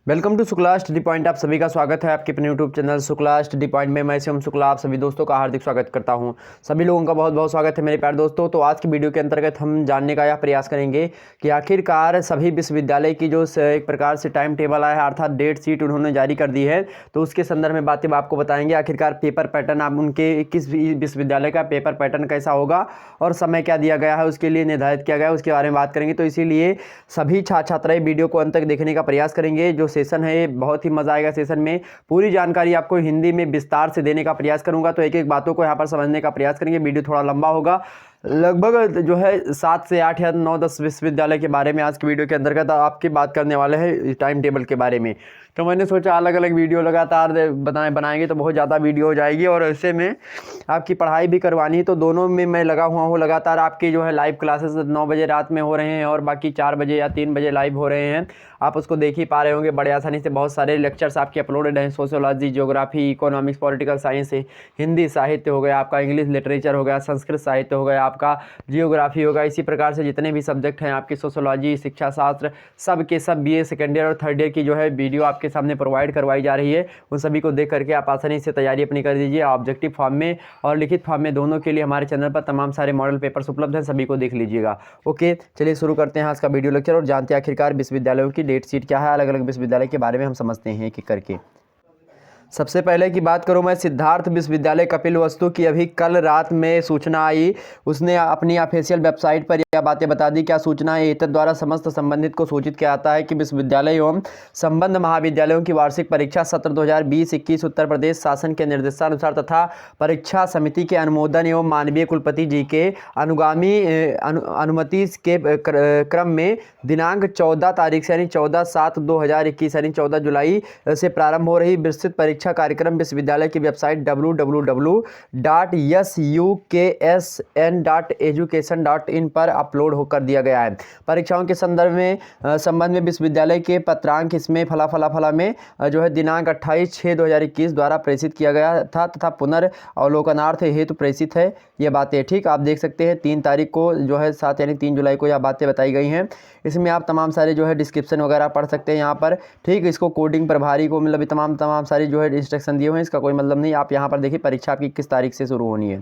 Welcome to Shukla study point. आप सभी का स्वागत है आपके अपने YouTube channel Shukla study point में। मैं शिवम शुक्ला आप सभी दोस्तों का हार्दिक स्वागत करता हूं। सभी लोगों का बहुत बहुत स्वागत है मेरे प्यारे दोस्तों। तो आज की वीडियो के अंतर्गत हम जानने का यह प्रयास करेंगे कि आखिरकार सभी विश्वविद्यालय की जो एक प्रकार से टाइम टेबल आया है, अर्थात डेट शीट उन्होंने जारी कर दी है, तो उसके संदर्भ में बातें आपको बताएंगे। आखिरकार पेपर पैटर्न आप उनके किस विश्वविद्यालय का पेपर पैटर्न कैसा होगा और समय क्या दिया गया है उसके लिए निर्धारित किया गया है, उसके बारे में बात करेंगे। तो इसीलिए सभी छात्र छात्राएं वीडियो को अंत तक देखने का प्रयास करेंगे। जो सेशन है बहुत ही मजा आएगा। सेशन में पूरी जानकारी आपको हिंदी में विस्तार से देने का प्रयास करूंगा, तो एक एक बातों को यहाँ पर समझने का प्रयास करेंगे। वीडियो थोड़ा लंबा होगा, लगभग जो है 7 से 8 या 9-10 विश्वविद्यालय के बारे में आज की वीडियो के अंतर्गत आपकी बात करने वाले हैं टाइम टेबल के बारे में। तो मैंने सोचा अलग अलग वीडियो लगातार बनाएंगे तो बहुत ज़्यादा वीडियो हो जाएगी, और ऐसे में आपकी पढ़ाई भी करवानी है, तो दोनों में मैं लगा हुआ हूँ। लगातार आपकी जो है लाइव क्लासेस 9 बजे रात में हो रहे हैं और बाकी 4 बजे या 3 बजे लाइव हो रहे हैं। आप उसको देख ही पा रहे होंगे बड़े आसानी से। बहुत सारे लेक्चर्स आपके अपलोडेड हैं, sociology, geography, economics, political science, Hindi साहित्य हो गया आपका, इंग्लिश लिटरेचर हो गया, संस्कृत साहित्य हो गया आपका, जियोग्राफी होगा। इसी प्रकार से जितने भी सब्जेक्ट हैं आपकी, सोशियोलॉजी, शिक्षा शास्त्र, सब के सब BA सेकेंड ईयर और थर्ड ईयर की जो है वीडियो आपके सामने प्रोवाइड करवाई जा रही है। उन सभी को देख करके आप आसानी से तैयारी अपनी कर दीजिए। ऑब्जेक्टिव फॉर्म में और लिखित फॉर्म में दोनों के लिए हमारे चैनल पर तमाम सारे मॉडल पेपर्स उपलब्ध हैं, सभी को देख लीजिएगा। ओके, चलिए शुरू करते हैं आज का वीडियो लेक्चर और जानते हैं आखिरकार विश्वविद्यालयों की डेट शीट क्या है। अलग अलग विश्वविद्यालय के बारे में हम समझते हैं एक एक करके। सबसे पहले की बात करूं मैं सिद्धार्थ विश्वविद्यालय कपिलवस्तु की। अभी कल रात में सूचना आई, उसने अपनी ऑफिशियल वेबसाइट पर यह बातें बता दी। क्या सूचना है? एतद द्वारा समस्त संबंधित को सूचित किया जाता है कि विश्वविद्यालय एवं संबद्ध महाविद्यालयों की वार्षिक परीक्षा सत्र 2020-21 उत्तर प्रदेश शासन के निर्देशानुसार तथा परीक्षा समिति के अनुमोदन एवं माननीय कुलपति जी के अनुगामी अनुमति के क्रम में दिनांक 14 तारीख से यानी 14/7/2021 यानी 14 जुलाई से प्रारंभ हो रही विस्तृत परीक्षा कार्यक्रम विश्वविद्यालय की वेबसाइट www.susn.education.in पर अपलोड होकर दिया गया है। परीक्षाओं के संबंध में विश्वविद्यालय के पत्रांक इसमें फला में जो है दिनांक 28/6/2021 द्वारा प्रेषित किया गया था तथा पुनर्अवलोकनार्थ हेतु प्रेषित है। ये बातें ठीक आप देख सकते हैं। 3 तारीख को जो है 7 यानी 3 जुलाई को यह बातें बताई गई हैं। इसमें आप तमाम सारे जो है डिस्क्रिप्शन वगैरह पढ़ सकते हैं यहाँ पर। ठीक, इसको कोडिंग प्रभारी को मतलब तमाम सारी जो है इंस्ट्रक्शन दिए हुए हैं, इसका कोई मतलब नहीं। आप यहाँ पर देखिए परीक्षा आपकी किस तारीख से शुरू होनी है।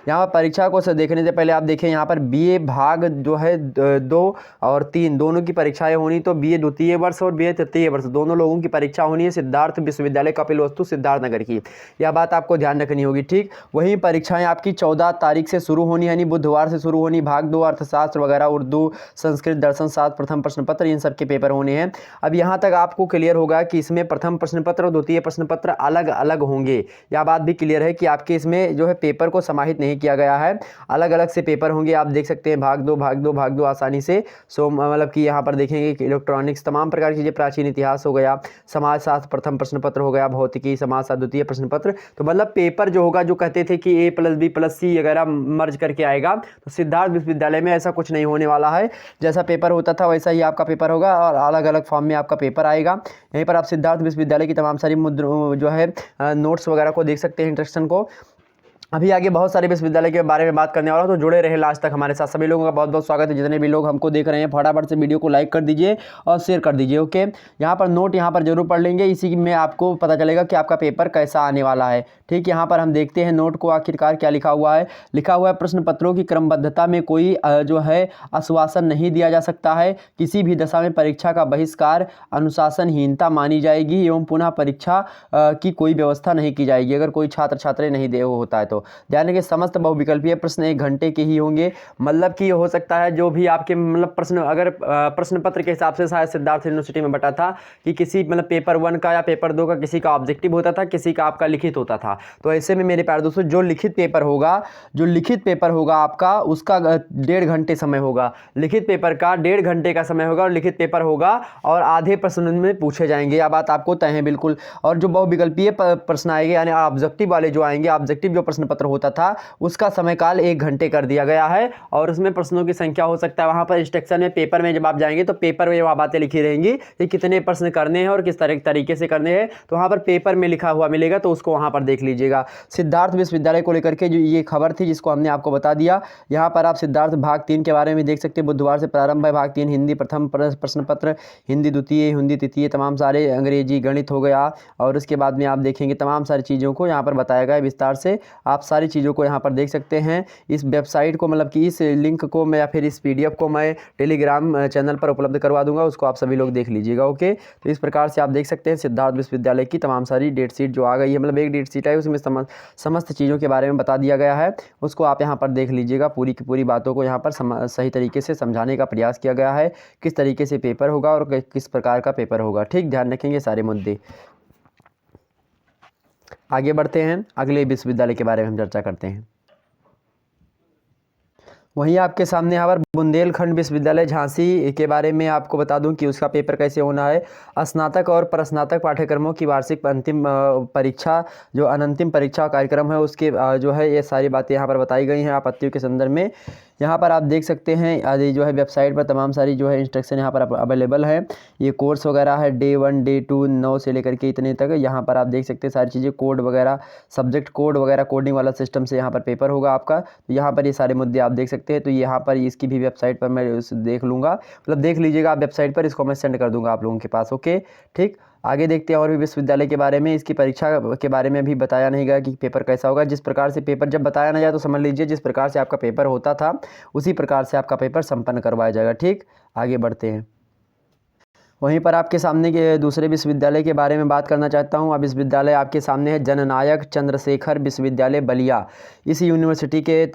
यहाँ पर परीक्षा को देखने से पहले आप देखिए यहाँ पर BA भाग जो है 2 और 3 दोनों की परीक्षाएं होनी। तो BA द्वितीय वर्ष और BA तृतीय वर्ष दोनों लोगों की परीक्षा होनी है सिद्धार्थ विश्वविद्यालय कपिलवस्तु सिद्धार्थनगर की। यह बात आपको ध्यान रखनी होगी। ठीक, वहीं परीक्षाएं आपकी 14 तारीख से शुरू होनी यानी बुधवार से शुरू होनी। भाग 2 अर्थशास्त्र वगैरह, उर्दू, संस्कृत, दर्शन शास्त्र, प्रथम प्रश्न पत्र, इन सब के पेपर होने हैं। अब यहाँ तक आपको क्लियर होगा कि इसमें प्रथम प्रश्न पत्र और द्वितीय प्रश्न पत्र अलग अलग होंगे। यह बात भी क्लियर है कि आपके इसमें जो है पेपर को समाहित नहीं किया गया है, अलग अलग से पेपर होंगे। आप देख सकते हैं भाग दो आसानी से। सो मतलब कि यहाँ पर देखेंगे कि इलेक्ट्रॉनिक्स, तमाम प्रकार की चीजें, प्राचीन इतिहास हो गया, समाजशास्त्र प्रथम प्रश्न पत्र हो गया, भौतिकी, समाजशास्त्र द्वितीय प्रश्न पत्र। तो मतलब पेपर जो होगा, जो कहते थे कि A+B+C वगैरह मर्ज करके आएगा, तो सिद्धार्थ विश्वविद्यालय में ऐसा कुछ नहीं होने वाला है। जैसा पेपर होता था वैसा ही आपका पेपर होगा और अलग अलग फॉर्म में आपका पेपर आएगा। यहीं पर आप सिद्धार्थ विश्वविद्यालय की तमाम सारी जो है नोट्स वगैरह को देख सकते हैं, इंस्ट्रक्शन को। अभी आगे बहुत सारे विश्वविद्यालय के बारे में बात करने वाला हूं, तो जुड़े रहे लास्ट तक हमारे साथ। सभी लोगों का बहुत बहुत स्वागत है। जितने भी लोग हमको देख रहे हैं फटाफट से वीडियो को लाइक कर दीजिए और शेयर कर दीजिए। ओके, यहाँ पर नोट यहाँ पर जरूर पढ़ लेंगे, इसी में आपको पता चलेगा कि आपका पेपर कैसा आने वाला है। ठीक, यहाँ पर हम देखते हैं नोट को आखिरकार क्या लिखा हुआ है। लिखा हुआ है प्रश्न पत्रों की क्रमबद्धता में कोई जो है आश्वासन नहीं दिया जा सकता है। किसी भी दशा में परीक्षा का बहिष्कार अनुशासनहीनता मानी जाएगी एवं पुनः परीक्षा की कोई व्यवस्था नहीं की जाएगी अगर कोई छात्र छात्राएं नहीं दे होता है। तो ध्यान रखिए समस्त बहुविकल्पीय प्रश्न 1 घंटे के ही होंगे। मतलब कि हो सकता है जो भी आपके मतलब प्रश्न, अगर प्रश्न पत्र के हिसाब से शायद सिद्धार्थ यूनिवर्सिटी में बटा था कि किसी मतलब पेपर 1 का या पेपर 2 का किसी का ऑब्जेक्टिव होता था, किसी का आपका लिखित होता था। तो ऐसे में मेरे प्यारे दोस्तों जो लिखित पेपर होगा आपका, उसका 1.5 घंटे समय होगा। लिखित पेपर का 1.5 घंटे का समय होगा और लिखित पेपर होगा और आधे प्रश्न में पूछे जाएंगे। यह बात आपको तय है बिल्कुल। और जो बहुविकल्पीय प्रश्न आएंगे यानी ऑब्जेक्टिव वाले जो आएंगे, ऑब्जेक्टिव जो प्रश्न पत्र होता था उसका समय काल 1 घंटे कर दिया गया है। और उसमें प्रश्नों की संख्या हो सकता है, वहाँ पर इंस्ट्रक्शन में पेपर में जब आप जाएंगे तो पेपर में वहाँ बातें लिखी रहेंगी कि कितने प्रश्न करने हैं और किस तरीके से करने हैं, तो वहाँ पर पेपर में लिखा हुआ मिलेगा, तो उसको वहाँ पर देख लीजिएगा। सिद्धार्थ विश्वविद्यालय को लेकर के जो ये खबर थी जिसको हमने आपको बता दिया, यहाँ पर आप सिद्धार्थ भाग 3 के बारे में देख सकते हैं। बुधवार से प्रारंभ है भाग 3, हिंदी प्रथम प्रश्न पत्र, हिंदी द्वितीय, हिंदी तृतीय, तमाम सारे, अंग्रेजी गणित हो गया, और उसके बाद में आप देखेंगे तमाम सारी चीज़ों को यहाँ पर बताया गया है विस्तार से। आप सारी चीज़ों को यहाँ पर देख सकते हैं। इस वेबसाइट को मतलब कि इस लिंक को मैं या फिर इस PDF को मैं टेलीग्राम चैनल पर उपलब्ध करवा दूंगा, उसको आप सभी लोग देख लीजिएगा। ओके, तो इस प्रकार से आप देख सकते हैं सिद्धार्थ विश्वविद्यालय की तमाम सारी डेट शीट जो आ गई है, मतलब एक डेट शीट है उसमें समस्त चीज़ों के बारे में बता दिया गया है, उसको आप यहाँ पर देख लीजिएगा। पूरी की पूरी बातों को यहाँ पर सही तरीके से समझाने का प्रयास किया गया है, किस तरीके से पेपर होगा और किस प्रकार का पेपर होगा। ठीक, ध्यान रखेंगे सारे मुद्दे। आगे बढ़ते हैं, अगले विश्वविद्यालय के बारे में हम चर्चा करते हैं। वहीं आपके सामने यहाँ पर बुंदेलखंड विश्वविद्यालय झांसी के बारे में आपको बता दूं कि उसका पेपर कैसे होना है। स्नातक और प्रस्नातक पाठ्यक्रमों की वार्षिक अंतिम परीक्षा, जो अनंतिम परीक्षा कार्यक्रम है, उसके जो है ये सारी बातें यहाँ पर बताई गई हैं आपत्तियों के संदर्भ में। यहाँ पर आप देख सकते हैं आदि जो है वेबसाइट पर तमाम सारी जो है इंस्ट्रक्शन यहाँ पर अवेलेबल है। ये कोर्स वगैरह है, डे 1 डे 2 9 से लेकर के इतने तक। यहाँ पर आप देख सकते हैं सारी चीज़ें, कोड वगैरह, सब्जेक्ट कोड वगैरह, कोडिंग वाला सिस्टम से यहाँ पर पेपर होगा आपका। तो यहाँ पर ये सारे मुद्दे आप देख सकते हैं। तो यहाँ पर इसकी भी वेबसाइट पर मैं देख लूँगा, मतलब देख लीजिएगा आप वेबसाइट पर, इसको मैं सेंड कर दूँगा आप लोगों के पास। ओके, ठीक। आगे देखते हैं और भी विश्वविद्यालय के बारे में। इसकी परीक्षा के बारे में भी बताया नहीं गया कि पेपर कैसा होगा। जिस प्रकार से पेपर जब बताया ना जाए तो समझ लीजिए जिस प्रकार से आपका पेपर होता था उसी प्रकार से आपका पेपर संपन्न करवाया जाएगा। ठीक, आगे बढ़ते हैं। वहीं पर आपके सामने के दूसरे विश्वविद्यालय के बारे में बात करना चाहता हूं। अब विश्वविद्यालय आपके सामने है जननायक चंद्रशेखर विश्वविद्यालय बलिया। इस यूनिवर्सिटी के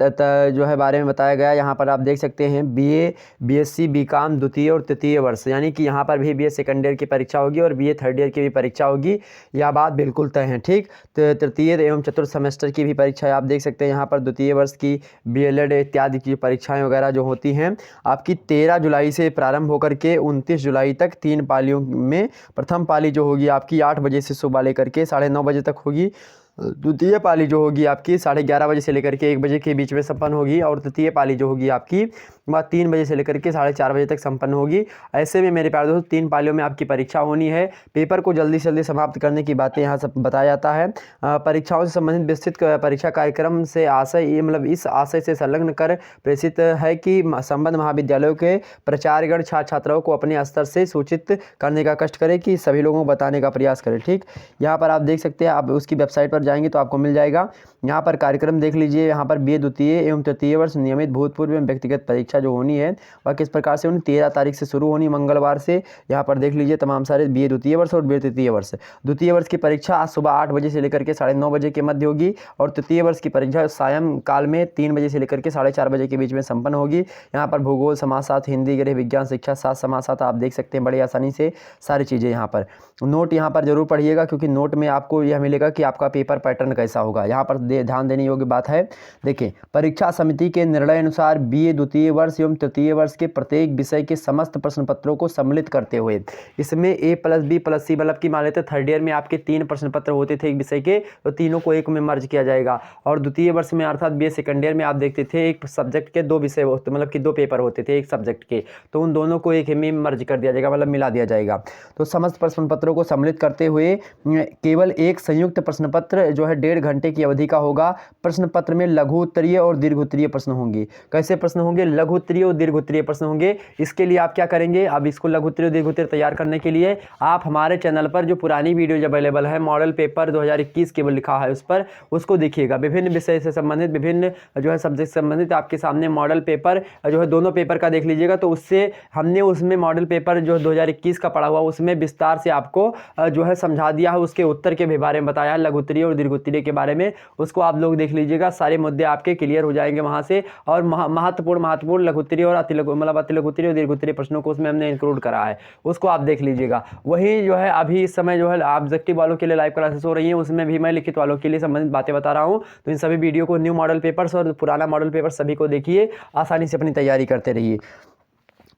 जो है बारे में बताया गया। यहाँ पर आप देख सकते हैं BA BSc BCom द्वितीय और तृतीय वर्ष, यानी कि यहाँ पर भी BA सेकेंड ईयर की परीक्षा होगी और BA थर्ड ईयर की भी परीक्षा होगी, यह बात बिल्कुल तय है। ठीक, तो तृतीय एवं चतुर्थ सेमेस्टर की भी परीक्षा आप देख सकते हैं। यहाँ पर द्वितीय वर्ष की BLED इत्यादि की परीक्षाएँ वगैरह जो होती हैं आपकी 13 जुलाई से प्रारंभ होकर के 29 जुलाई तक 3 पालियों में। प्रथम पाली जो होगी आपकी 8 बजे से सुबह लेकर के 9:30 बजे तक होगी। द्वितीय पाली जो होगी आपकी 11:30 बजे से लेकर के 1 बजे के बीच में संपन्न होगी, और तृतीय पाली जो होगी आपकी वह 3 बजे से लेकर के 4:30 बजे तक संपन्न होगी। ऐसे में मेरे प्यारे दोस्तों 3 पालियों में आपकी परीक्षा होनी है। पेपर को जल्दी से जल्दी समाप्त करने की बातें यहाँ सब बताया जाता है। परीक्षाओं से संबंधित विस्तृत परीक्षा कार्यक्रम से आशय, मतलब इस आशय से संलग्न कर प्रेषित है कि संबद्ध महाविद्यालयों के प्राचार्यगण छात्र छात्राओं को अपने स्तर से सूचित करने का कष्ट करें, कि सभी लोगों को बताने का प्रयास करें। ठीक, यहाँ पर आप देख सकते हैं, आप उसकी वेबसाइट पर जाएंगे तो आपको मिल जाएगा। यहाँ पर कार्यक्रम देख लीजिए। यहाँ पर BA द्वितीय एवं तृतीय वर्ष नियमित भूतपूर्व एवं व्यक्तिगत परीक्षा जो होनी है वह किस प्रकार से होनी, 13 तारीख से शुरू होनी मंगलवार से। यहाँ पर देख लीजिए तमाम सारे BA द्वितीय वर्ष और BA तृतीय वर्ष। द्वितीय वर्ष की परीक्षा आज सुबह 8 बजे से लेकर के 9:30 बजे के मध्य होगी, और तृतीय वर्ष की परीक्षा सायं काल में 3 बजे से लेकर के 4:30 बजे के बीच में संपन्न होगी। यहाँ पर भूगोल, समाजशास्त्र, हिंदी, गृह विज्ञान, शिक्षा शास्त्र, समाजशास्त्र आप देख सकते हैं बड़ी आसानी से सारी चीज़ें। यहाँ पर नोट यहाँ पर जरूर पढ़िएगा, क्योंकि नोट में आपको यह मिलेगा कि आपका पेपर पैटर्न कैसा होगा। यहाँ पर ध्यान देने योग्य बात है। देखिए, परीक्षा समिति के निर्णय अनुसार BA द्वितीय वर्ष एवं तृतीय वर्ष के प्रत्येक विषय के समस्त प्रश्न पत्रों को सम्मिलित करते हुए, इसमें A+B+C, मतलब कि मान लेते थर्ड ईयर में आपके 3 प्रश्न पत्र होते थे एक विषय के, तो तीनों को एक में मर्ज किया जाएगा। और द्वितीय वर्ष में अर्थात BA सेकेंड ईयर में आप देखते थे एक सब्जेक्ट के 2 विषय होते, मतलब कि 2 पेपर होते थे एक सब्जेक्ट के, तो उन दोनों को एक में मर्ज कर दिया जाएगा, मतलब मिला दिया जाएगा। तो समस्त प्रश्न पत्रों को सम्मिलित करते हुए केवल एक संयुक्त प्रश्न पत्र जो है 1.5 घंटे की अवधि का होगा। प्रश्न पत्र में लघु उत्तरीय और दीर्घ उत्तरीय प्रश्न होंगे। कैसे प्रश्न होंगे? लघु उत्तरीय और दीर्घ उत्तरीय प्रश्न होंगे। इसके लिए आप क्या करेंगे, अब इसको लघु उत्तरीय और दीर्घ उत्तरीय तैयार करने के लिए आप हमारे चैनल पर जो पुरानी वीडियो अवेलेबल है, मॉडल पेपर 2021 केवल लिखा है उस पर, उसको देखिएगा। विभिन्न विषय से संबंधित, विभिन्न जो है सब्जेक्ट से संबंधित आपके सामने मॉडल पेपर जो है दोनों पेपर का देख लीजिएगा। तो उससे हमने उसमें मॉडल पेपर जो 2021 का पढ़ा हुआ उसमें विस्तार से आपको जो है समझा दिया है, उसके उत्तर के भी बारे में बताया है, लघु उत्तरीय और दीर्घ उत्तरीय के बारे में। उसको आप लोग देख लीजिएगा, सारे मुद्दे आपके क्लियर हो जाएंगे वहां से। और महत्वपूर्ण लघु उत्तरीय और अति लघु उत्तरीय और दीर्घ उत्तरीय प्रश्नों को उसमें हमने इंक्लूड करा है, उसको आप देख लीजिएगा। वही जो है अभी इस समय जो है ऑब्जेक्टिव वालों के लिए लाइव क्लासेस हो रही है, उसमें भी मैं लिखित वालों के लिए संबंधित बातें बता रहा हूँ। तो इन सभी वीडियो को, न्यू मॉडल पेपर्स और पुराना मॉडल पेपर सभी को देखिए, आसानी से अपनी तैयारी करते रहिए।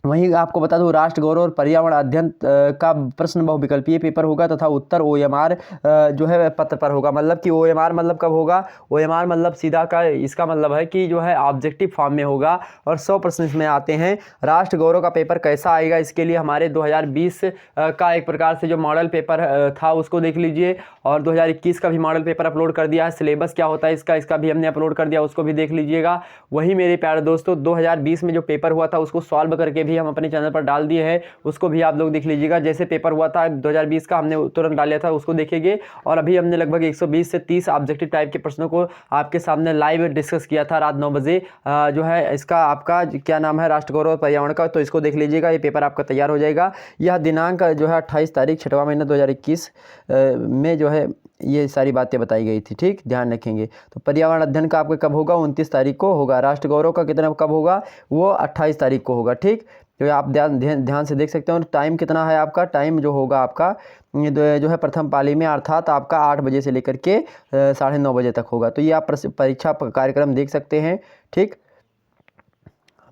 वहीं आपको बता दूं राष्ट्र गौरव और पर्यावरण अध्ययन का प्रश्न बहुविकल्पीय पेपर होगा तथा उत्तर OMR जो है पत्र पर होगा। मतलब कि OMR मतलब कब होगा, OMR मतलब सीधा का इसका मतलब है कि जो है ऑब्जेक्टिव फॉर्म में होगा और 100 प्रश्न इसमें आते हैं। राष्ट्र गौरव का पेपर कैसा आएगा, इसके लिए हमारे 2020 का एक प्रकार से जो मॉडल पेपर था उसको देख लीजिए और 2021 का भी मॉडल पेपर अपलोड कर दिया है। सिलेबस क्या होता है इसका भी हमने अपलोड कर दिया, उसको भी देख लीजिएगा। वही मेरे प्यारे दोस्तों 2020 में जो पेपर हुआ था उसको सॉल्व करके भी हम अपने चैनल पर डाल दिए हैं, उसको भी आप लोग देख लीजिएगा। जैसे पेपर हुआ था 2020 का हमने तुरंत डाल लिया था, उसको देखिए। और अभी हमने लगभग 120 से 30 ऑब्जेक्टिव टाइप के प्रश्नों को आपके सामने लाइव डिस्कस किया था रात 9 बजे। जो है इसका आपका क्या नाम है, राष्ट्र गौरव पर्यावरण का, तो इसको देख लीजिएगा। ये पेपर आपका तैयार हो जाएगा। यह दिनांक जो है 28 तारीख 6वां महीना 2021 में जो है ये सारी बातें बताई गई थी। ठीक, ध्यान रखेंगे। तो पर्यावरण अध्ययन का आपका कब होगा, 29 तारीख को होगा। राष्ट्र गौरव का कितना कब होगा, वो 28 तारीख को होगा। ठीक, तो आप ध्यान से देख सकते हो। टाइम कितना है आपका, टाइम जो होगा आपका जो है प्रथम पाली में अर्थात आपका 8 बजे से लेकर के 9:30 बजे तक होगा। तो ये आप परीक्षा कार्यक्रम देख सकते हैं। ठीक,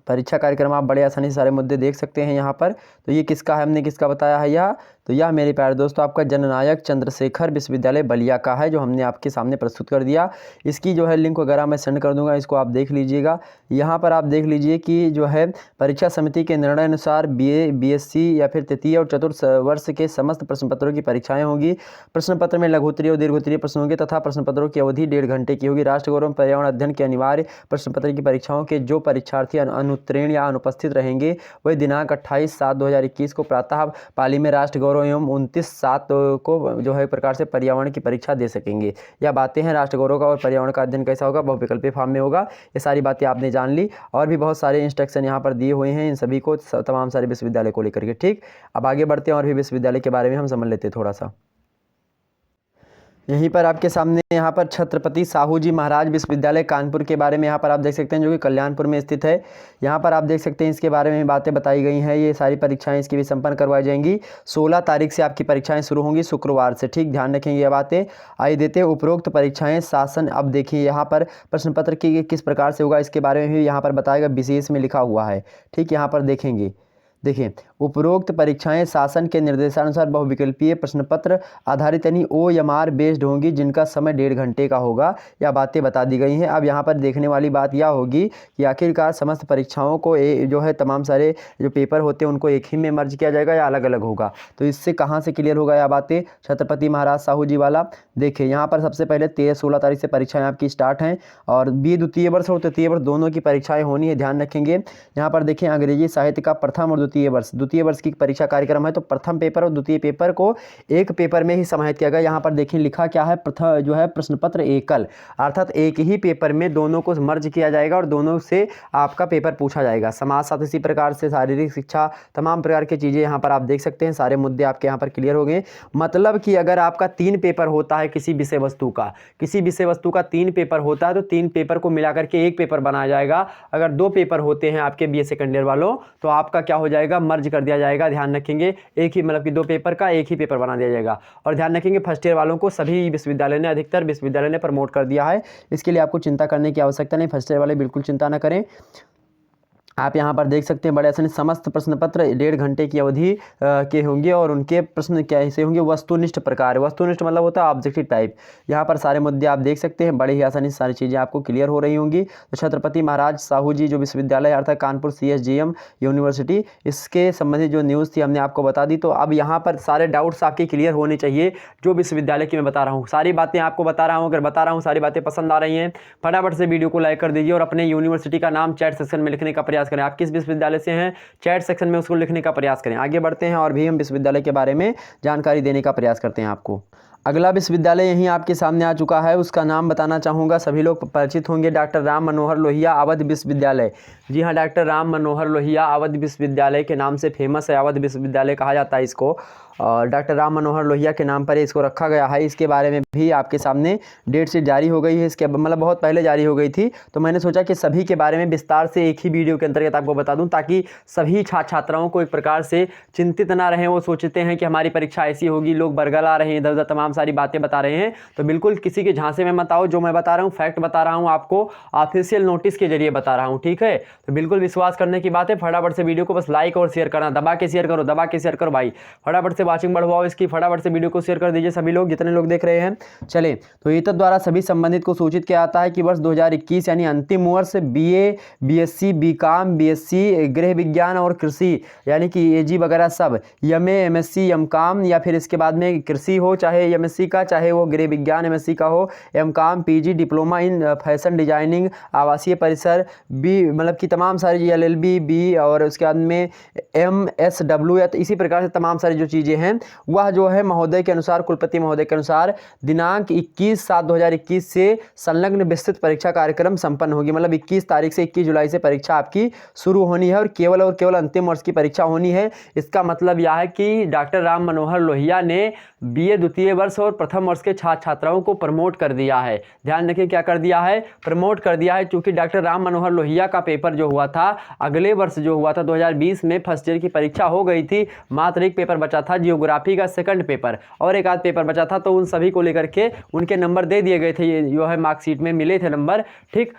परीक्षा कार्यक्रम आप बड़े आसानी से सारे मुद्दे देख सकते हैं यहाँ पर। तो ये किसका है, हमने किसका बताया है यह, तो यह मेरे प्यारे दोस्तों आपका जननायक चंद्रशेखर विश्वविद्यालय बलिया का है, जो हमने आपके सामने प्रस्तुत कर दिया। इसकी जो है लिंक वगैरह मैं सेंड कर दूंगा, इसको आप देख लीजिएगा। यहाँ पर आप देख लीजिए कि जो है परीक्षा समिति के निर्णय अनुसार BA BSc या फिर तृतीय और चतुर्थ वर्ष के समस्त प्रश्न पत्रों की परीक्षाएँ होगी। प्रश्न पत्र में लघुत्तरीय और दीर्घोत्तरीय प्रश्न होंगे तथा प्रश्न पत्रों की अवधि 1.5 घंटे की होगी। राष्ट्र गौरव पर्यावरण अध्ययन के अनिवार्य प्रश्न पत्र की परीक्षाओं के जो परीक्षार्थी अनुत्तीर्ण या अनुपस्थित रहेंगे वही दिनांक 28/7/2021 को प्रातः पाली में राष्ट्र गौरव एवं 29/7 को जो है प्रकार से पर्यावरण की परीक्षा दे सकेंगे। यह बातें हैं राष्ट्र गौरव का और पर्यावरण का अध्ययन कैसा होगा, बहुविकल्पीय फॉर्म में होगा। ये सारी बातें आपने जान ली और भी बहुत सारे इंस्ट्रक्शन यहाँ पर दिए हुए हैं इन सभी को, तमाम सारे विश्वविद्यालय को लेकर के। ठीक, अब आगे बढ़ते हैं और भी विश्वविद्यालय के बारे में हम समझ लेते हैं थोड़ा सा। यहीं पर आपके सामने यहाँ पर छत्रपति साहू जी महाराज विश्वविद्यालय कानपुर के बारे में यहाँ पर आप देख सकते हैं, जो कि कल्याणपुर में स्थित है। यहाँ पर आप देख सकते हैं इसके बारे में बातें बताई गई हैं। ये सारी परीक्षाएं इसकी भी संपन्न करवाई जाएंगी। 16 तारीख से आपकी परीक्षाएं शुरू होंगी, शुक्रवार से। ठीक, ध्यान रखेंगे ये बातें। आइए देते हैं उपरोक्त परीक्षाएं शासन। अब देखिए यहाँ पर प्रश्न पत्र की किस प्रकार से होगा इसके बारे में भी यहाँ पर बताएगा, विशेष में लिखा हुआ है। ठीक, यहाँ पर देखेंगे, देखिए उपरोक्त परीक्षाएं शासन के निर्देशानुसार बहुविकल्पीय प्रश्न पत्र आधारित यानी OMR बेस्ड होंगी, जिनका समय 1.5 घंटे का होगा। यह बातें बता दी गई हैं। अब यहाँ पर देखने वाली बात यह होगी कि आखिरकार समस्त परीक्षाओं को जो है तमाम सारे जो पेपर होते हैं उनको एक ही में मर्ज किया जाएगा या अलग अलग होगा। तो इससे कहाँ से क्लियर होगा यह बातें, छत्रपति महाराज साहू जी वाला। देखिए यहाँ पर सबसे पहले 13-16 तारीख से परीक्षाएँ आपकी स्टार्ट हैं और BA द्वितीय वर्ष और तृतीय वर्ष दोनों की परीक्षाएँ होनी है, ध्यान रखेंगे। यहाँ पर देखिए अंग्रेजी साहित्य का प्रथम और द्वितीय वर्ष की परीक्षा कार्यक्रम है। तो प्रथम पेपर और द्वितीय पेपर को एक पेपर में ही समाहित किया गया। यहाँ पर देखिए लिखा क्या है, प्रथम जो है प्रश्न पत्र एकल, अर्थात एक ही पेपर में दोनों को मर्ज किया जाएगा और दोनों से आपका पेपर पूछा जाएगा। समाजशास्त्र इसी प्रकार से, शारीरिक शिक्षा, तमाम प्रकार की चीज़ें यहाँ पर आप देख सकते हैं। सारे मुद्दे आपके यहाँ पर क्लियर हो गए। मतलब कि अगर आपका 3 पेपर होता है किसी विषय वस्तु का 3 पेपर होता है तो 3 पेपर को मिलाकर के एक पेपर बनाया जाएगा। अगर 2 पेपर होते हैं आपके BA सेकेंड ईयर वालों तो आपका क्या हो जाएगा, मर्ज कर दिया जाएगा। ध्यान रखेंगे, एक ही मतलब कि 2 पेपर का एक ही पेपर बना दिया जाएगा। और ध्यान रखेंगे फर्स्ट ईयर वालों को सभी विश्वविद्यालय ने, अधिकतर विश्वविद्यालय ने प्रमोट कर दिया है। इसके लिए आपको चिंता करने की आवश्यकता नहीं, फर्स्ट ईयर वाले बिल्कुल चिंता न करें। आप यहाँ पर देख सकते हैं बड़े आसानी समस्त प्रश्न पत्र 1.5 घंटे की अवधि के होंगे और उनके प्रश्न कैसे होंगे, वस्तुनिष्ठ प्रकार। वस्तुनिष्ठ मतलब होता है ऑब्जेक्टिव टाइप। यहाँ पर सारे मुद्दे आप देख सकते हैं, बड़े ही आसानी से सारी चीज़ें आपको क्लियर हो रही होंगी। तो छत्रपति महाराज साहू जी जो विश्वविद्यालय अर्थात कानपुर CSGM यूनिवर्सिटी, इसके संबंधित जो न्यूज़ थी हमने आपको बता दी। तो अब यहाँ पर सारे डाउट्स आपके क्लियर होने चाहिए जो विश्वविद्यालय की मैं बता रहा हूँ। सारी बातें आपको बता रहा हूँ, अगर बता रहा हूँ सारी बातें पसंद आ रही हैं फटाफट से वीडियो को लाइक कर दीजिए और अपने यूनिवर्सिटी का नाम चैट सेक्शन में लिखने का प्रयास करें। आप किस विश्वविद्यालय से हैं चैट सेक्शन में उसको लिखने का प्रयास करें। आगे बढ़ते हैं और भी हम विश्वविद्यालय के बारे में जानकारी देने का प्रयास करते हैं आपको। अगला विश्वविद्यालय यहीं आपके सामने आ चुका है, उसका नाम बताना चाहूँगा, सभी लोग परिचित होंगे, डॉक्टर राम मनोहर लोहिया अवध विश्वविद्यालय। जी हाँ, डॉक्टर राम मनोहर लोहिया अवध विश्वविद्यालय के नाम से फेमस है, अवध विश्वविद्यालय कहा जाता है इसको। और डॉक्टर राम मनोहर लोहिया के नाम पर इसको रखा गया है। इसके बारे में भी आपके सामने डेट शीट जारी हो गई है, इसके मतलब बहुत पहले जारी हो गई थी। तो मैंने सोचा कि सभी के बारे में विस्तार से एक ही वीडियो के अंतर्गत आपको बता दूं, ताकि सभी छात्राओं को एक प्रकार से चिंतित ना रहें। वो सोचते हैं कि हमारी परीक्षा ऐसी होगी, लोग बरगला रहे हैं इधर उधर तमाम सारी बातें बता रहे हैं, तो बिल्कुल किसी के झांसे में मत आओ। जो मैं बता रहा हूँ फैक्ट बता रहा हूँ, आपको ऑफिशियल नोटिस के जरिए बता रहा हूँ, ठीक है। तो बिल्कुल विश्वास करने की बात है। फटाफट से वीडियो को बस लाइक और शेयर करना, दबा के शेयर करो, दबा के शेयर करो भाई। फटाफट से वॉचिंग बढ़वाओ इसकी, फटाफट से वीडियो को शेयर कर दीजिए सभी लोग, जितने लोग देख रहे हैं। चले, तो ईतद द्वारा सभी संबंधित को सूचित किया जाता है कि वर्ष 2021 यानी अंतिम वर्ष बीए, बीएससी, बीकॉम, बीएससी गृह विज्ञान और कृषि यानी कि एजी वगैरह सब, एमए, एमएससी, एमकॉम या फिर इसके बाद में कृषि हो चाहे एमएससी का, चाहे वो गृह विज्ञान एमएससी का हो, MCom, PG, diploma in fashion designing, आवासीय परिसर बी, मतलब कि तमाम सारी एलएलबी बी और उसके बाद में एमएसडब्ल्यू या तो इसी प्रकार से तमाम सारी जो चीज़ें हैं वह जो है महोदय के अनुसार, कुलपति महोदय के अनुसार दिनांक 21/7/2021 से संलग्न विस्तृत परीक्षा कार्यक्रम संपन्न होगी। मतलब 21 तारीख से 21 जुलाई से परीक्षा आपकी शुरू होनी है और केवल अंतिम वर्ष की परीक्षा होनी है। इसका मतलब यह है कि डॉक्टर राम मनोहर लोहिया ने बीए द्वितीय वर्ष और प्रथम वर्ष के छात्र छात्राओं को प्रमोट कर दिया है। ध्यान रखिए क्या कर दिया है, प्रमोट कर दिया है। क्योंकि डॉक्टर राम मनोहर लोहिया का पेपर जो हुआ था अगले वर्ष जो हुआ था 2020 में फर्स्ट ईयर की परीक्षा हो गई थी, मात्र एक पेपर बचा था जियोग्राफी का सेकंड पेपर और एक आध पेपर बचा था, तो उन सभी को लेकर के उनके नंबर दे दिए गए थे, ये जो है मार्कशीट में मिले थे नंबर, ठीक।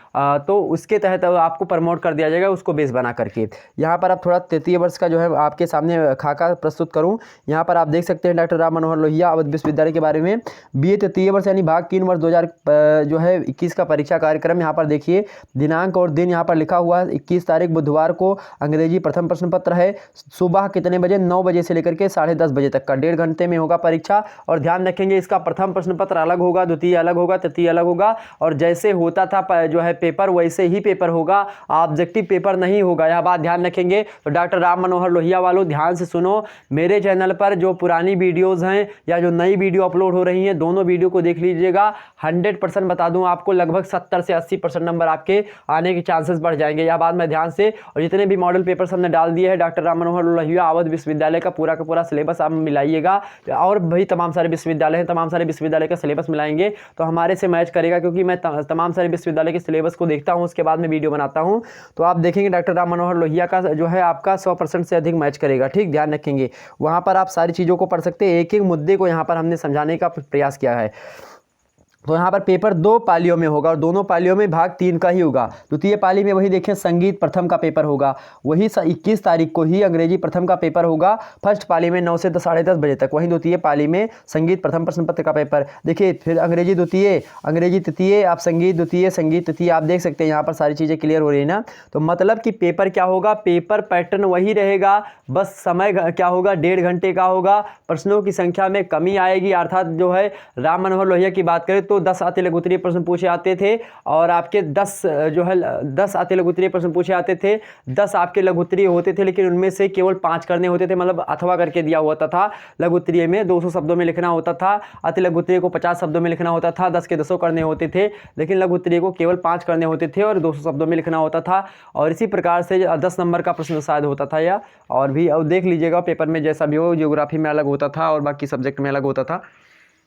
तो उसके तहत आपको प्रमोट कर दिया जाएगा उसको बेस बना करके। यहाँ पर आप थोड़ा तृतीय वर्ष का जो है आपके सामने खाका प्रस्तुत करूँ। यहाँ पर आप देख सकते हैं डॉक्टर राम मनोहर लोहिया अवध विश्वविद्यालय के बारे में। बीए तृतीय वर्ष यानी भाग 3 वर्ष 2021 का परीक्षा कार्यक्रम यहाँ पर देखिए, दिनांक और दिन यहाँ पर लिखा हुआ है। 21 तारीख बुधवार को अंग्रेजी प्रथम प्रश्न पत्र है। सुबह कितने बजे? 9 बजे से लेकर के 10:30 बजे तक का 1.5 घंटे में होगा परीक्षा। और ध्यान रखेंगे इसका प्रथम प्रश्न पत्र अलग होगा, द्वितीय अलग होगा, तृतीय अलग होगा और जैसे होता था जो है पेपर वैसे ही पेपर होगा, ऑब्जेक्टिव पेपर नहीं होगा। यह बात ध्यान रखेंगे। तो डॉक्टर राम मनोहर लोहिया वालों ध्यान से सुनो, मेरे चैनल पर जो पुरानी वीडियोज़ हैं या जो नई वीडियो अपलोड हो रही हैं दोनों वीडियो को देख लीजिएगा। 100% बता दूं आपको, लगभग 70 से 80% नंबर आपके आने के चांसेस बढ़ जाएंगे। यह बात मैं ध्यान से, और जितने भी मॉडल पेपर्स हमने डाल दिए हैं डॉक्टर राम मनोहर लोहिया अवध विश्वविद्यालय का पूरा सिलेबस आप मिलाइएगा, और भाई तमाम सारे विश्वविद्यालय हैं, तमाम सारे विश्वविद्यालय का सिलेबस मिलाएंगे तो हमारे से मैच करेगा। क्योंकि मैं तमाम सारे विश्वविद्यालय के सिलेबस को देखता हूँ, उसके बाद में वीडियो बनाता हूँ, तो आप देखेंगे डॉक्टर राम मनोहर लोहिया का जो है आपका 100% से अधिक मैच करेगा, ठीक। ध्यान रखेंगे, वहाँ पर आप सारी चीज़ों को पढ़ सकते हैं। एक एक मुद्दे को यहाँ पर हमने समझाने का प्रयास किया है। तो यहाँ पर पेपर 2 पालियों में होगा और दोनों पालियों में भाग 3 का ही होगा। द्वितीय पाली में वही देखें संगीत प्रथम का पेपर होगा, वही 21 तारीख को ही अंग्रेजी प्रथम का पेपर होगा। फर्स्ट पाली में 9 से 10:30 बजे तक, वहीं द्वितीय पाली में संगीत प्रथम प्रश्न पत्र का पेपर। देखिए फिर अंग्रेजी द्वितीय, अंग्रेजी तृतीय, आप संगीत द्वितीय, संगीत तृतीय, आप देख सकते हैं यहाँ पर सारी चीज़ें क्लियर हो रही है ना। तो मतलब कि पेपर क्या होगा, पेपर पैटर्न वही रहेगा, बस समय क्या होगा 1.5 घंटे का होगा। प्रश्नों की संख्या में कमी आएगी, अर्थात जो है राम मनोहर लोहिया की बात करें तो 10 आते लघु उत्तरीय प्रश्न पूछे आते थे और आपके 10 आते लघु उत्तरीय प्रश्न पूछे आते थे, 10 आपके लघु उत्तरीय होते थे, लेकिन उनमें से केवल 5 करने होते थे। मतलब अथवा करके दिया होता था। लघु उत्तरीय में 200 शब्दों में लिखना होता था, अति लघु उत्तरीय को 50 शब्दों में लिखना होता था, 10 के 10 करने होते थे, लेकिन लघु उत्तरीय को केवल 5 करने होते थे और 200 शब्दों में लिखना होता था। और इसी प्रकार से 10 नंबर का प्रश्न शायद होता था, या और भी अब देख लीजिएगा पेपर में जैसा भी हो, ज्योग्राफी में अलग होता था और बाकी सब्जेक्ट में अलग होता था।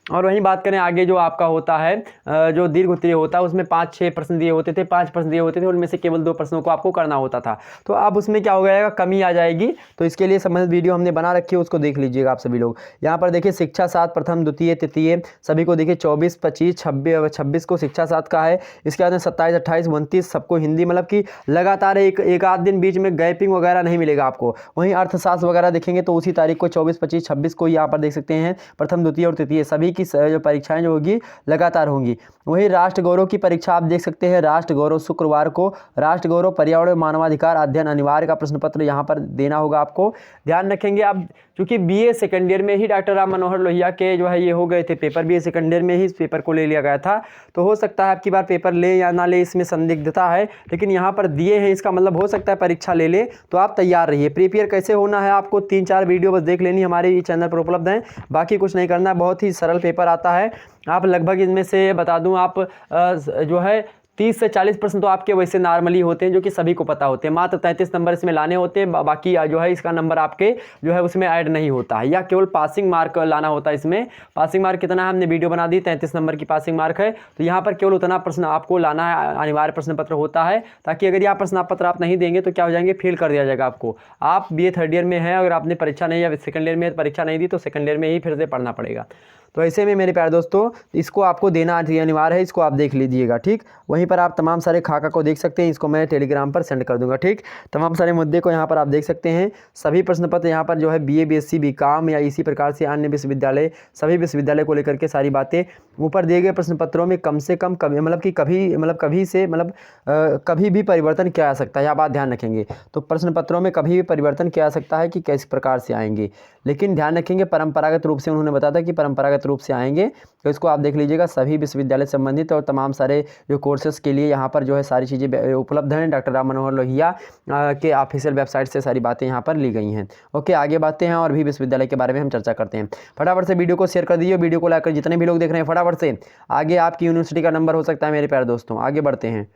और वहीं बात करें आगे जो आपका होता है जो दीर्घ उत्तरीय होता है उसमें 5-6 प्रश्न दिए होते थे, 5 प्रश्न दिए होते थे, उनमें से केवल 2 प्रश्नों को आपको करना होता था। तो अब उसमें क्या हो जाएगा, कमी आ जाएगी। तो इसके लिए संबंधित वीडियो हमने बना रखी है, उसको देख लीजिएगा आप सभी लोग। यहाँ पर देखिए शिक्षा 7 प्रथम द्वितीय तृतीय सभी को देखिए 24, 25, 26 को शिक्षा 7 का है। इसके बाद में 27, 28, 29 सबको हिंदी, मतलब कि लगातार एक आध दिन बीच में गैपिंग वगैरह नहीं मिलेगा आपको। वहीं अर्थशास्त्र वगैरह देखेंगे तो उसी तारीख को 24, 25, 26 को यहाँ पर देख सकते हैं प्रथम द्वितीय और तृतीय सभी की जो परीक्षाएं जो होगी लगातार होंगी। वहीं राष्ट्र गौरव की परीक्षा आप देख सकते हैं, राष्ट्र गौरव शुक्रवार को, राष्ट्र गौरव पर्यावरण मानवाधिकार अध्ययन अनिवार्य का प्रश्न पत्र यहाँ पर देना होगा आपको। ध्यान रखेंगे आप, क्योंकि बीए सेकेंड ईयर में ही डॉक्टर राम मनोहर लोहिया के जो है ये हो गए थे पेपर, बीए सेकेंड ईयर में ही इस पेपर को ले लिया गया था। तो हो सकता है आपकी बार पेपर ले या ना ले, इसमें संदिग्धता है, लेकिन यहाँ पर दिए हैं, इसका मतलब हो सकता है परीक्षा ले ले। तो आप तैयार रहिए। प्रिपेयर कैसे होना है आपको 3-4 वीडियो बस देख लेनी, हमारे चैनल पर उपलब्ध हैं, बाकी कुछ नहीं करना। बहुत ही सरल पेपर आता है। आप लगभग इनमें से बता दूं, आप जो है 30 से 40 प्रश्न तो आपके वैसे नॉर्मली होते हैं जो कि सभी को पता होते हैं। मात्र 33 नंबर इसमें लाने होते हैं, बाकी जो है इसका नंबर आपके जो है उसमें ऐड नहीं होता है, या केवल पासिंग मार्क लाना होता है। इसमें पासिंग मार्क कितना है हमने वीडियो बना दी, 33 नंबर की पासिंग मार्क है। तो यहाँ पर केवल उतना प्रश्न आपको लाना है, अनिवार्य प्रश्न पत्र होता है, ताकि अगर यह प्रश्न पत्र आप नहीं देंगे तो क्या हो जाएंगे, फेल कर दिया जाएगा आपको। आप BA थर्ड ईयर में हैं, अगर आपने परीक्षा नहीं या सेकंड ईयर में परीक्षा नहीं दी तो सेकंड ईयर में ही फिर से पढ़ना पड़ेगा। तो ऐसे में मेरे प्यारे दोस्तों इसको आपको देना अनिवार्य है, इसको आप देख लीजिएगा, ठीक। वहीं पर आप तमाम सारे खाका को देख सकते हैं, इसको मैं टेलीग्राम पर सेंड कर दूंगा, ठीक। तमाम सारे मुद्दे को यहाँ पर आप देख सकते हैं। सभी प्रश्न पत्र यहाँ पर जो है BA BSc BCom या इसी प्रकार से अन्य विश्वविद्यालय, सभी विश्वविद्यालय को लेकर के सारी बातें ऊपर दिए गए प्रश्न पत्रों में कम से कम कभी कभी भी परिवर्तन किया जा सकता है, यह बात ध्यान रखेंगे। तो प्रश्न पत्रों में कभी भी परिवर्तन किया जा सकता है कि किस प्रकार से आएंगे, लेकिन ध्यान रखेंगे परंपरागत रूप से, उन्होंने बताया था कि परंपरागत रूप से आएंगे। तो इसको आप देख लीजिएगा, सभी विश्वविद्यालय संबंधित और तमाम सारे जो कोर्सेज के लिए यहाँ पर जो है सारी चीज़ें उपलब्ध हैं। डॉक्टर राम मनोहर लोहिया के ऑफिशियल वेबसाइट से सारी बातें यहाँ पर ली गई हैं। ओके, आगे बढ़ते हैं और भी विश्वविद्यालय के बारे में हम चर्चा करते हैं। फटाफट से वीडियो को शेयर कर दीजिए, वीडियो को लाइक कर, जितने भी लोग देख रहे हैं फटाफट से, आगे आपकी यूनिवर्सिटी का नंबर हो सकता है मेरे प्यारे दोस्तों। आगे बढ़ते हैं।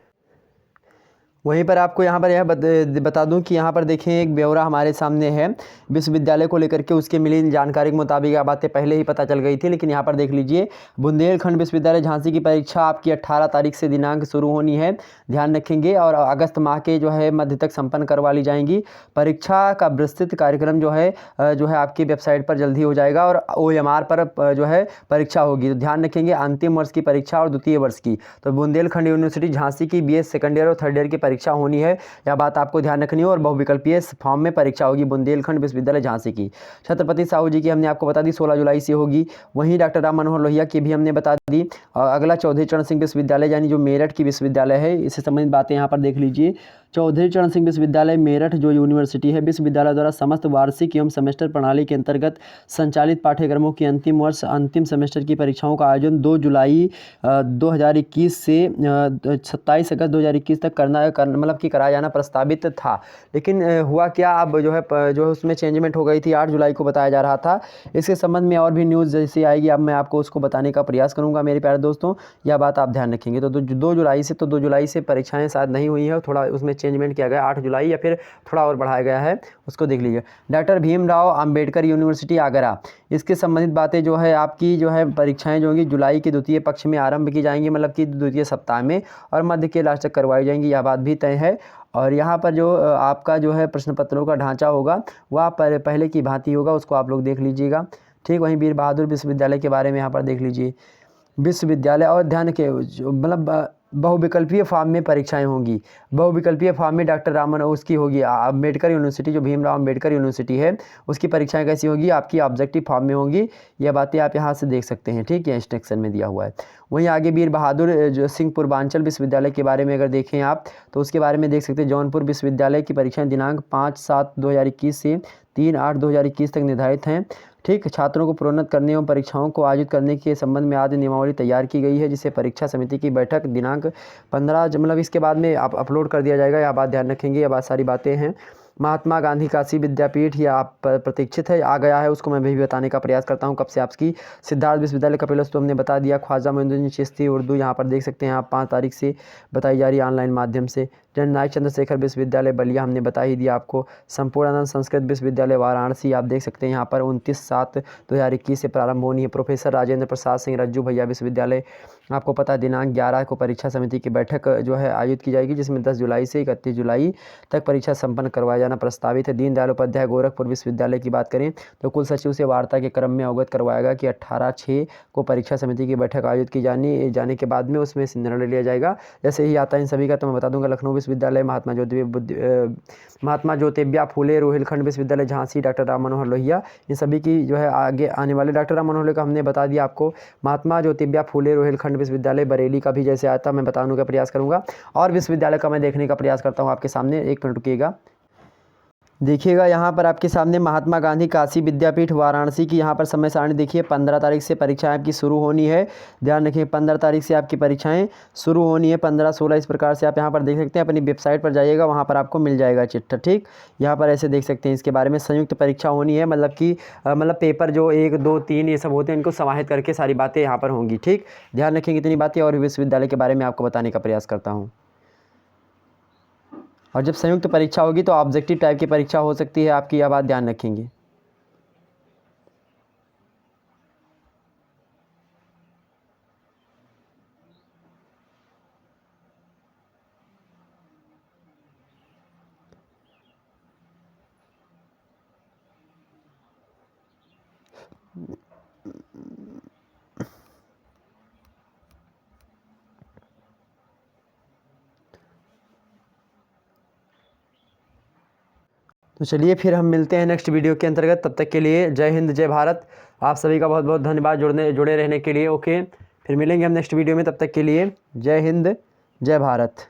वहीं पर आपको यहाँ पर यह बता दूं कि यहाँ पर देखें एक ब्यौरा हमारे सामने है विश्वविद्यालय को लेकर के, उसके मिली जानकारी के मुताबिक यह बातें पहले ही पता चल गई थी, लेकिन यहाँ पर देख लीजिए, बुंदेलखंड विश्वविद्यालय झांसी की परीक्षा आपकी 18 तारीख से दिनांक शुरू होनी है, ध्यान रखेंगे, और अगस्त माह के जो है मध्य तक संपन्न करवा ली जाएंगी। परीक्षा का विस्तृत कार्यक्रम जो है आपकी वेबसाइट पर जल्दी हो जाएगा, और OMR पर जो है परीक्षा होगी। तो ध्यान रखेंगे, अंतिम वर्ष की परीक्षा और द्वितीय वर्ष की, तो बुंदेलखंड यूनिवर्सिटी झांसी की BA सेकंड ईयर और थर्ड ईयर की परीक्षा होनी है, यह बात आपको ध्यान रखनी है। और बहुविकल्पीय फॉर्म में परीक्षा होगी बुंदेलखंड विश्वविद्यालय झांसी की। छत्रपति साहू जी की हमने आपको बता दी 16 जुलाई से होगी। वहीं डॉक्टर राम मनोहर लोहिया की भी हमने बता दी। अगला चौधरी चरण सिंह विश्वविद्यालय यानी जो मेरठ की विश्वविद्यालय है, इससे संबंधित बातें यहाँ पर देख लीजिए। चौधरी चरण सिंह विश्वविद्यालय मेरठ जो यूनिवर्सिटी है, विश्वविद्यालय द्वारा समस्त वार्षिक एवं सेमेस्टर प्रणाली के अंतर्गत संचालित पाठ्यक्रमों की अंतिम वर्ष अंतिम सेमेस्टर की परीक्षाओं का आयोजन 2 जुलाई 2021 से 27 अगस्त 2021 तक कराया जाना प्रस्तावित था। लेकिन हुआ क्या, अब जो है उसमें चेंजमेंट हो गई थी, 8 जुलाई को बताया जा रहा था। इसके संबंध में और भी न्यूज़ जैसे आएगी, अब मैं आपको उसको बताने का प्रयास करूँगा मेरे प्यारे दोस्तों, यह बात आप ध्यान रखेंगे। तो 2 जुलाई से परीक्षाएँ शायद नहीं हुई है, थोड़ा उसमें चेंजमेंट किया गया, 8 जुलाई या फिर थोड़ा और बढ़ाया गया है, उसको देख लीजिए। डॉक्टर भीमराव अंबेडकर यूनिवर्सिटी आगरा, इसके संबंधित बातें जो है आपकी जो है परीक्षाएं जो होंगी जुलाई के द्वितीय पक्ष में आरंभ की जाएंगी, मतलब कि द्वितीय सप्ताह में, और मध्य के लास्ट तक करवाई जाएंगी, यह बात भी तय है। और यहाँ पर जो आपका जो है प्रश्न पत्रों का ढांचा होगा वह पहले की भांति होगा, उसको आप लोग देख लीजिएगा, ठीक। वहीं वीर बहादुर विश्वविद्यालय के बारे में यहाँ पर देख लीजिए, विश्वविद्यालय और ध्यान के मतलब बहुविकल्पीय फॉर्म में परीक्षाएं होंगी। बहुविकल्पीय फॉर्म में डॉक्टर रामन उसकी होगी अम्बेडकर यूनिवर्सिटी, जो भीमराव अम्बेडकर यूनिवर्सिटी है उसकी परीक्षाएं कैसी होगी, आपकी ऑब्जेक्टिव फॉर्म में होंगी। यह बातें आप यहाँ से देख सकते हैं, ठीक है, इंस्ट्रक्शन में दिया हुआ है। वहीं आगे वीर बहादुर जो सिंह पूर्वांचल विश्वविद्यालय के बारे में अगर देखें आप, तो उसके बारे में देख सकते हैं, जौनपुर विश्वविद्यालय की परीक्षाएं दिनांक 5/7/2021 से 3/8/2021 तक निर्धारित हैं, ठीक। छात्रों को प्रोन्नत करने एवं परीक्षाओं को आयोजित करने के संबंध में आदि नियमावली तैयार की गई है, जिसे परीक्षा समिति की बैठक दिनांक 15 मतलब इसके बाद में आप अपलोड कर दिया जाएगा, यह बात ध्यान रखेंगे, यह बात सारी बातें हैं। महात्मा गांधी काशी विद्यापीठ यह आप प्रतीक्षित है, आ गया है, उसको मैं भी बताने का प्रयास करता हूँ कब से आपकी। सिद्धार्थ विश्वविद्यालय कपिलवस्तु हमने बता दिया। ख्वाजा मोइनुद्दीन चिश्ती उर्दू यहाँ पर देख सकते हैं आप, 5 तारीख से बताई जा रही है ऑनलाइन माध्यम से। जननायक चंद्रशेखर विश्वविद्यालय बलिया हमने बता ही दिया आपको। संपूर्णानंद संस्कृत विश्वविद्यालय वाराणसी आप देख सकते हैं यहाँ पर 29/7/2021 से प्रारंभ होनी है। प्रोफेसर राजेंद्र प्रसाद सिंह रज्जू भैया विश्वविद्यालय, आपको पता है दिनांक 11 को परीक्षा समिति की बैठक जो है आयोजित की जाएगी, जिसमें 10 जुलाई से 31 जुलाई तक परीक्षा संपन्न करवाया जाना प्रस्तावित है। दीनदयाल उपाध्याय गोरखपुर विश्वविद्यालय की बात करें तो कुल सचिव से वार्ता के क्रम में अवगत करवाएगा कि 18/6 को परीक्षा समिति की बैठक आयोजित की जाने के बाद में उसमें निर्णय लिया जाएगा। जैसे ही आता है इन सभी का तो मैं बता दूंगा। लखनऊ विश्वविद्यालय, महात्मा ज्योतिबा फूले रोहिलखंड विश्वविद्यालय झांसी, डॉक्टर राम मनोहर लोहिया, इन सभी की जो है आगे आने वाले। डॉक्टर राम मनोहर लोहिया का हमने बता दिया आपको। महात्मा ज्योतिबा फूले रोहिलखंड विश्वविद्यालय बरेली का भी जैसे आता मैं बताने का प्रयास करूंगा, और विश्वविद्यालय का मैं देखने का प्रयास करता हूं आपके सामने। 1 मिनट रुकिएगा। देखिएगा यहाँ पर आपके सामने महात्मा गांधी काशी विद्यापीठ वाराणसी की यहाँ पर समय सारणी देखिए 15 तारीख से परीक्षाएं आपकी शुरू होनी है। ध्यान रखिए 15 तारीख से आपकी परीक्षाएं शुरू होनी है, 15-16 इस प्रकार से आप यहाँ पर देख सकते हैं। अपनी वेबसाइट पर जाइएगा, वहाँ पर आपको मिल जाएगा चिट्ठा। ठीक, यहाँ पर ऐसे देख सकते हैं इसके बारे में। संयुक्त परीक्षा होनी है, मतलब कि मतलब पेपर जो 1, 2, 3 ये सब होते हैं, इनको समाहित करके सारी बातें यहाँ पर होंगी। ठीक, ध्यान रखेंगे इतनी बातें और विश्वविद्यालय के बारे में आपको बताने का प्रयास करता हूँ। और जब संयुक्त परीक्षा होगी तो ऑब्जेक्टिव टाइप की परीक्षा हो सकती है आपकी, यह बात ध्यान रखेंगे। तो चलिए फिर हम मिलते हैं नेक्स्ट वीडियो के अंतर्गत। तब तक के लिए जय हिंद, जय भारत। आप सभी का बहुत बहुत धन्यवाद जुड़े रहने के लिए। ओके, फिर मिलेंगे हम नेक्स्ट वीडियो में। तब तक के लिए जय हिंद, जय भारत।